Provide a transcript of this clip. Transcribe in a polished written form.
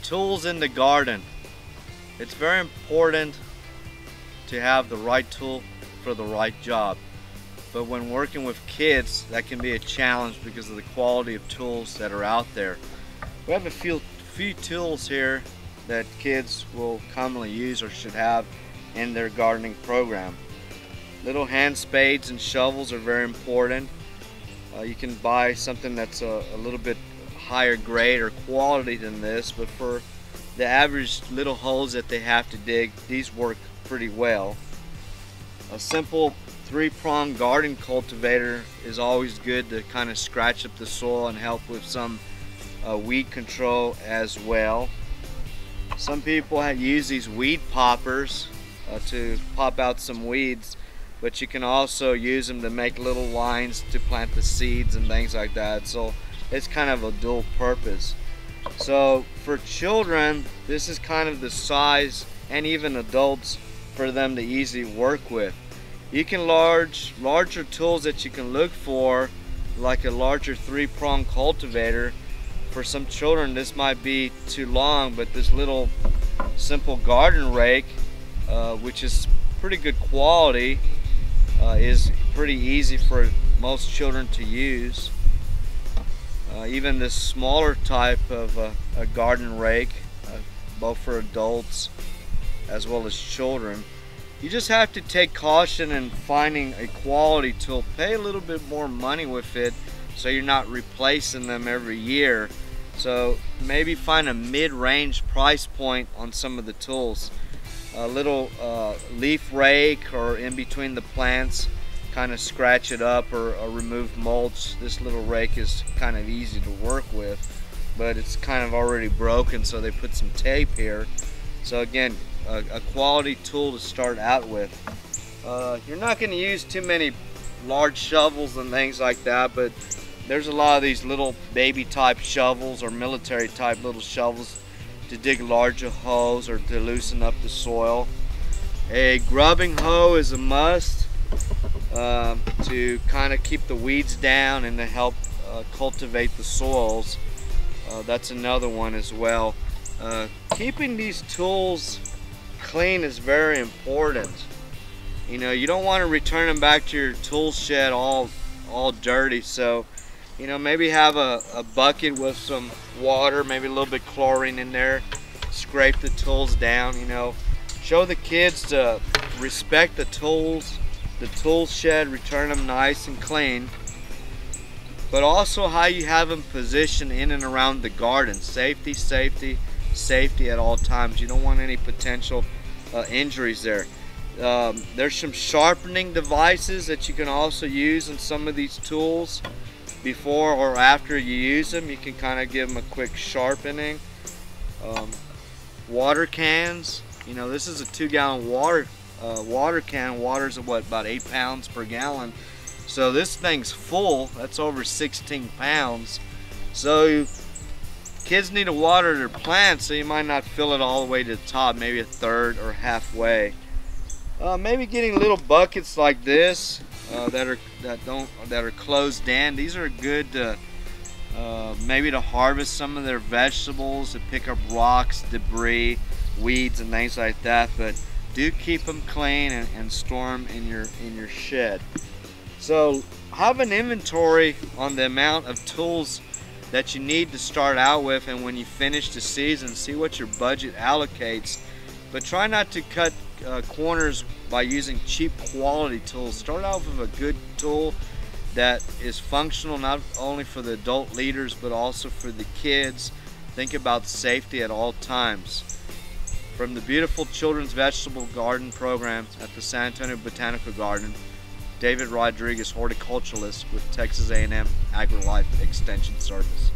Tools in the garden. It's very important to have the right tool for the right job. But when working with kids, that can be a challenge because of the quality of tools that are out there. We have a few tools here that kids will commonly use or should have in their gardening program. Little hand spades and shovels are very important. You can buy something that's a little bit higher grade or quality than this, but for the average little holes that they have to dig, these work pretty well. A simple 3-prong garden cultivator is always good to kind of scratch up the soil and help with some weed control as well. Some people use these weed poppers to pop out some weeds, but you can also use them to make little lines to plant the seeds and things like that. So it's kind of a dual purpose. So for children, this is kind of the size, and even adults, for them to easily work with. You can larger tools that you can look for, like a larger 3-prong cultivator. For some children this might be too long, but this little simple garden rake, which is pretty good quality, is pretty easy for most children to use. Even this smaller type of a garden rake, both for adults as well as children. You just have to take caution in finding a quality tool. Pay a little bit more money with it so you're not replacing them every year. So maybe find a mid-range price point on some of the tools. A little leaf rake, or in between the plants, kind of scratch it up or remove mulch. This little rake is kind of easy to work with, but it's kind of already broken, so they put some tape here. So again, a quality tool to start out with. You're not going to use too many large shovels and things like that, but there's a lot of these little baby type shovels or military type little shovels to dig larger holes or to loosen up the soil. A grubbing hoe is a must to kind of keep the weeds down and to help cultivate the soils. That's another one as well. Keeping these tools clean is very important. You know, you don't want to return them back to your tool shed all dirty. So, you know, maybe have a bucket with some water, maybe a little bit chlorine in there. Scrape the tools down. You know, show the kids to respect the tools, the tool shed, return them nice and clean. But also how you have them positioned in and around the garden. Safety, safety, safety at all times. You don't want any potential injuries there. There's some sharpening devices that you can also use in some of these tools. Before or after you use them, you can kind of give them a quick sharpening. Water cans. You know, this is a 2-gallon water can. Water's what, about 8 pounds per gallon. So this thing's full. That's over 16 pounds. So kids need to water their plants, so you might not fill it all the way to the top, maybe a third or halfway. Maybe getting little buckets like this that are closed in. These are good maybe to harvest some of their vegetables, to pick up rocks, debris, weeds, and things like that. But do keep them clean and store them in your shed. So have an inventory on the amount of tools that you need to start out with, and when you finish the season, see what your budget allocates. But try not to cut corners by using cheap quality tools. Start out with a good tool that is functional not only for the adult leaders but also for the kids. Think about safety at all times. From the beautiful Children's Vegetable Garden program at the San Antonio Botanical Garden, David Rodriguez, horticulturalist with Texas A&M AgriLife Extension Service.